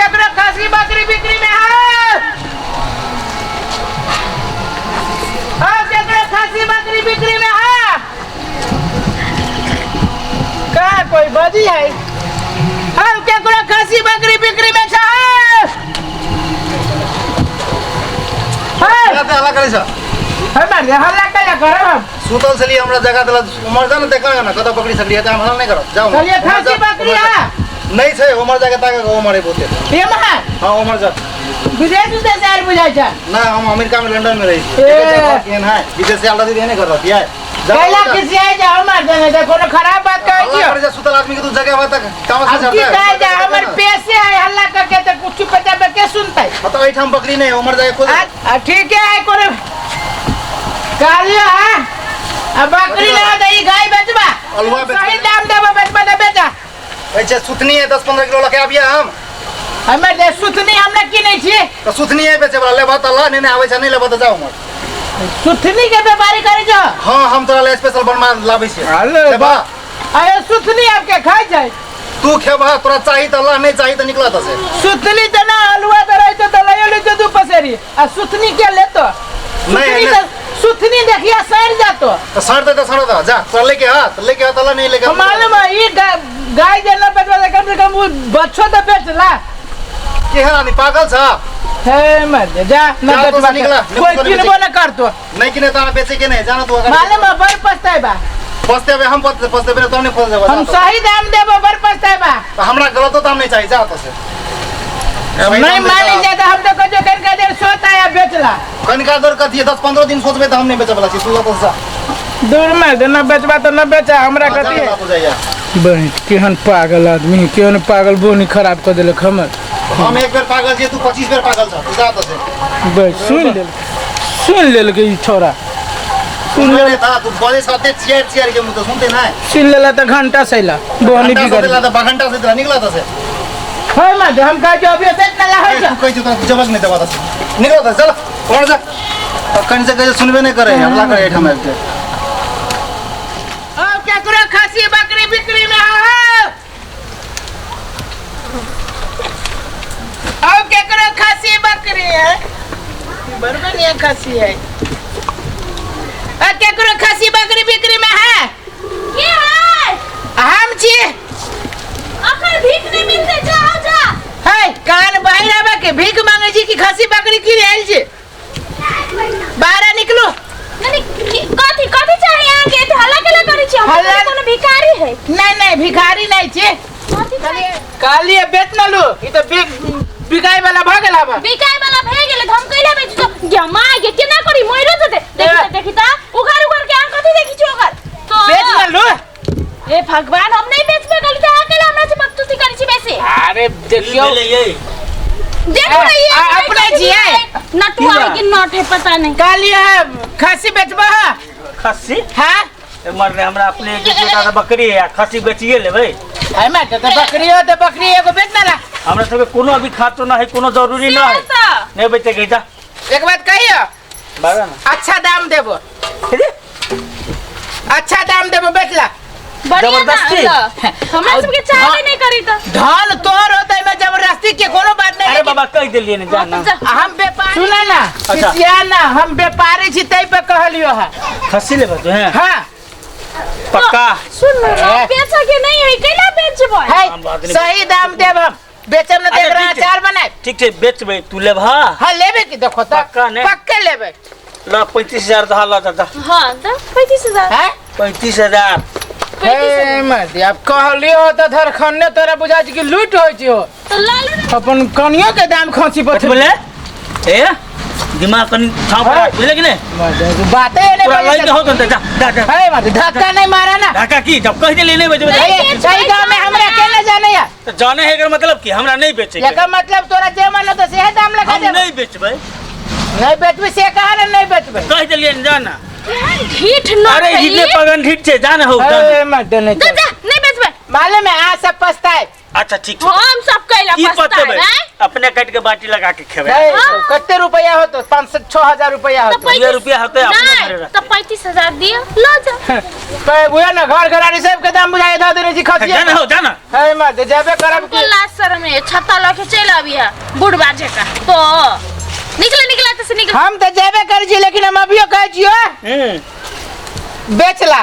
केकरो खसी बकरी बिक्री में है? हाँ केकरो खसी बकरी बिक्री में है? कहाँ कोई बजी है? हाँ केकरो खसी बकरी बिक्री में है? क्या हल्ला करे छ हमार हल्ला क्या करब हम? सुतल छलिए हमरा जगह देला उमर जा न देखा ना कतौ पकड़ी सकलिए त हम हल्ला नहीं करब जाओ चलिए खसी बकरी है? नहीं छै उमर जगह ताके उमर है बोते ये महा हां उमर जा विदेश से शहर बुझाई छ ना हम अमेरिका में लंदन में रही केन है विदेश से आला दी नहीं कर रही है कैला किसी आए जा हमार देने दे कोनो खराब बात कहै छियो हल्ला करे सुतल आदमी के तू जगह बता काम से अब की कहे जा हमर पैसे है हल्ला करके तो कुछ पता के सुनतै तो एठ हम बकरी नहीं उमर जगह खुद ठीक है कोनो कालियो है अब बकरी ना दई गाय बेचबा अलवा बेच सही दाम देबो बेचबा दे बेचा ऐसे सुथनी है 10-15 किलो लके आबिया हमें दे सुथनी हमरा की नहीं छी तो सुथनी है बेचे वाला लेबा त ला नहीं आवे छ नहीं लेबा त जाओ मत सुथनी के व्यापारी करे छ हां हम तोरा ले स्पेशल बनवा लाबै छी लेबा अरे सुथनी आपके खाई छै तू खेबा तोरा चाहिए त ला नहीं चाहिए त निकला त से सुथनी त ना हलवा दराई तो दलायो ले तो दू पसेरी आ सुथनी के ले तो नहीं सुथनी देखिया सड़ जातो तो सड़ दे जा तोरा लेके आ तला नहीं लेके मालूम है ये गाय देना बेचवा दे कम से कम वो बच्चों तो बेचला के है आदमी पागल छ हे मत जा ना बेचवा निकला कोई किनबो ना कर तो नहीं किने त बेचे के नहीं जाना तू अगर मालूम है बड़ पछताएबा पछतेबे हम पछतेबे तो नहीं पछतेबे हम सही दाम देबो बड़ पछताएबा तो हमरा गलत दाम नहीं चाहिए जा तो से नहीं मानी ज्यादा हम तो कजो करके देर सोता है बेचला कनिका दर कथी 10-15 दिन सोचबे त हम नहीं बेचे वाला छी तू तो जा दूर में देना बेचबा तो न बेचा हमरा कथी है बहन केहन पागल आदमी केहन पागल बोनी खराब कर देले हमर हम एक बेर पागल छी तू 25 बेर पागल छ तू जा तो से बस सुन ले के छोरा सुन ले था तू बड़े साथे चेयर के मुंह तो सुनते ना सुन लेला त घंटा सैला बोनी बिगड़ देला त घंटा से निकला त से हाय मत हम का जो अभी सेट ना ला तू कहि तो जवाब नहीं देवा त निकला त चल और जा कहीं से कहीं सुनबे नहीं करे हमला करे एठा में के अब क्या करो खसी बकरी बिक्री में आओ अब क्या करो खसी बकरी है बरबर ये खसी है अब क्या करो खसी बकरी बिक्री में है ये है हम छी अखर भीख नहीं मिलते जाओ जा है कान बाहर आबा के भीख मांगे जी की खसी बकरी की रेल छी बाहर निकलो नहीं कथी कथी चाहिए आगे तो हल्ला केला करै छी हम कोनो भिखारी है नहीं भिखारी नहीं छी कथी चाहिए काली बेच न लो ई तो बिकाई वाला भ गेला बा बिकाई वाला भे गेले हम कइला बेच तो जमा के केना करी मोइरो जते देखि ता उघार के आंख कथी देखि छी ओकर तो बेच न लो ए भगवान हम नहीं बेचबे गली त अकेला हमरा से मकतूसी करी छी बेसी अरे देखियो देखो ये अपने जी है नटू है कि नट है पता नहीं काली है खसी बेचबा है खस्सी हां मर रे हमरा अपने जे छोटा सा बकरी है खस्सी बेचिए लेबै है मैं तो बकरी हो तो बकरी एगो बेच ना ला हमरा सब कोनो अभी खातो ना है कोनो जरूरी ना है नहीं बेचे के जा एक बात कहियो बागा ना अच्छा दाम देबो अच्छा दाम देबो बेचला जबरदस्ती हमरा सब के चाहे नहीं करी त धन तोर होतै में जबरदस्ती के कोनो बात नहीं अरे बाबा कह देलिए ने जाना हम व्यापारी सुना ना किसिया ना हम व्यापारी छी तै पे कहलियो है खस्सी लेबै तो हैं हां पक्का सुन पैसा के नहीं है केला बेचबो है सही दाम देब हम बेचब न देख रहा चार बनाए ठीक है बेचबै तू लेबा हां लेबे की देखो त पक्के लेबे ला 35000 द हल्ला दादा हां त 35000 है 35000 हे मत अब कहलियो त धरखन्ने तोरा बुझा छी कि लूट होय छी हो तो लालू अपन कनियो के दाम खसी पर बोले ए दिमाग कनी छाप बोले कि नहीं बातें नहीं पूरा लई के हो त जा है मत धक्का नहीं मारा ना धक्का की जब कह देले नहीं बेचबे सही गांव में हमरा केना जाने या तो जाने है एकर मतलब की हमरा नहीं बेचे एकर मतलब तोरा जे मन तो से दाम लगा हम दे नहीं बेचबै नहीं बेचबे से कहा नहीं बेचबे कह देलिए न जाना ढीठ न अरे इतने पगन ठीक छे जाने हो ए मत नहीं जा नहीं बेचबे मालूम है आ सब पछताए अच्छा ठीक हम सब कैला की पछता पते है अपने काट के बाटी लगा के खेबे नहीं, तो कितने रुपया हो तो 500-6,000 रुपया हो तो ये रुपया होते अपने घरे नहीं रख तो 35,000 दिया लो जा बुआ ना घर घरानी सब के दाम बुझाए दा देने जी खसिया जाना हो जाना है मत जाबे करब हमको की लाज शर्म है छत्ता लेके चल आबिया बुढ़ बाजे का तो निकला तो से निकल हम तो जाबे कर छी लेकिन हम अभियो कह छियो बेचला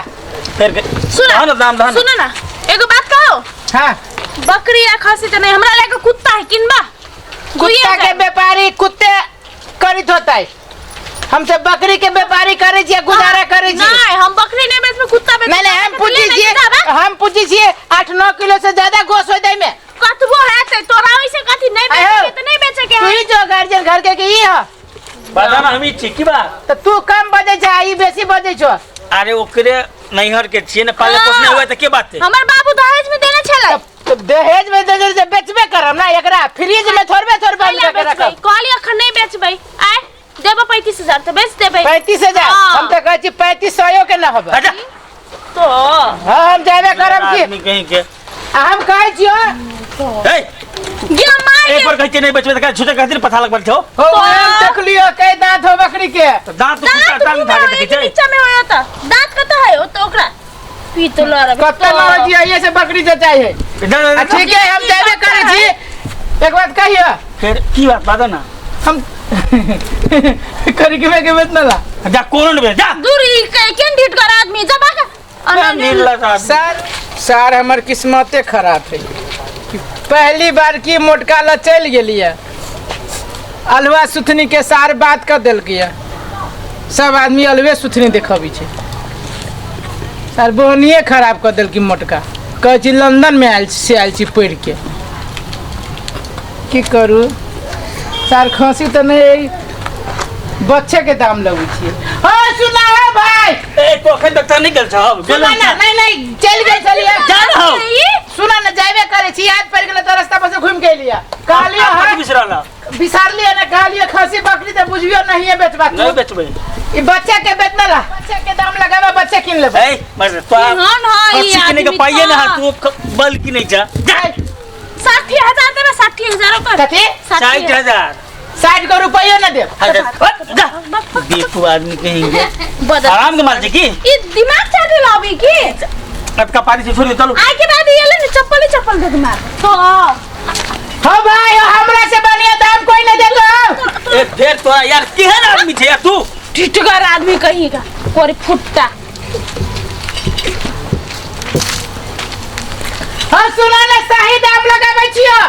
फिर सुना ना दाम धान सुनो ना एगो बात कहो हां बकरी या खसी तो नहीं हमरा लेके कुत्ता है किनबा कुत्ता के व्यापारी कुत्ते करित होता है हमसे बकरी के व्यापारी करे छी गुजारा करे छी नहीं हम बकरी नहीं बेच में कुत्ता बेच नहीं हम पूछी छी 8-9 किलो से ज्यादा गोश होय दे में कतबो है ते तोरा वैसे कथि नहीं बेचे तो नहीं बेचे के तू ही जो गार्जियन घर के ई ह बाजा ना हमी ठीक की बात तो तू कम बजे छ ई बेसी बजे छ अरे ओकरे नैहर के छिए ने पहले कुछ नहीं हुआ त के बात है हमर बाबू दहेज में देने छले तो दहेज में दे से बेचबे करम ना एकरा फ्रिज में थोड़बे बंद करके रखब कहली अखन नहीं बेचबै आय देबो 35,000 तो बेच देबै 35,000 हम तो कहै छी 3500 के ना होबे अच्छा तो हम जाबे करम की आदमी कहीं के हम कहै छियो ए गे मार एक बार कहते नहीं बेचबे त छूटे खातिर पता लगबल छो हो हम देख लियो के दांत हो बकरी के तो दांत कुत्ता टांग धागे देखे छै नीचे में होयो त दांत कत है हो तो ओकरा पीतल रे कत्ते न जी ये से बकरी से चाहिए ठीक है हम जाबे करै छी एक बात कहियो फिर की बात बाजा ना हम करी के बेतना ला जा कोन बे जा दूरी केन ढीट कर आदमी जबा का नीला आदमी सर हमर किस्मते खराब है पहली बार की मोटका ला चल गेलिए अलवा सुथनी के सार बात कर दिल किया सब आदमी अलवे सुथनी देखबी छे सर बोहनिए खराब कर दिल की मोटका कह छी लंदन में आयल छी पढ़ के की करू सर खांसी तो नहीं बच्चे के दाम लगू छी हां सुना है भाई ए तो अखन तक नहीं गल छ सुना ना नहीं चल गए चलिए जान हो सुना ना जाबे करे छी याद पड़ गेल तो रास्ता पर से घूम के लिया कहलिए हां बिसराला बिसार लिया ना कहलिए खसी बकरी तो बुझियो नहीं है बेचबा नहीं बेचबे ई बच्चे के बेचना ला बच्चे के दाम लगावा बच्चे किन लेबे ए मर तो हां ई सीखने के पाइए ना तू बल की नहीं जा 60,000 देबे 60,000 कर कथी 60,000 60 को रुपया ना दे जा बेकू आदमी कहेंगे बदल आराम के मार की ई दिमाग चाटे लावी की कटका पानी से छोड़ चलो आए के बाद ये ले चप्पल दे मार तो हो भाई हमरा से बढ़िया दाम कोई ना देतो ए फिर तोरा यार केहन आदमी छे यार तू ठिठगर आदमी कहिएगा कोरी फुट्टा हां सुना ना सही दाम लगाबै छियो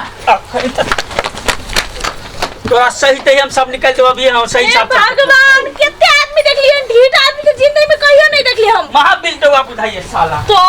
तोरा सही तही हम सब निकल देब अभी हम सही साफ भगवान कितने आदमी देख लिए ढीठ आदमी के जिंदगी में कहियो नहीं देख लिए हम महाबिल तो आप बुझाइए साला तो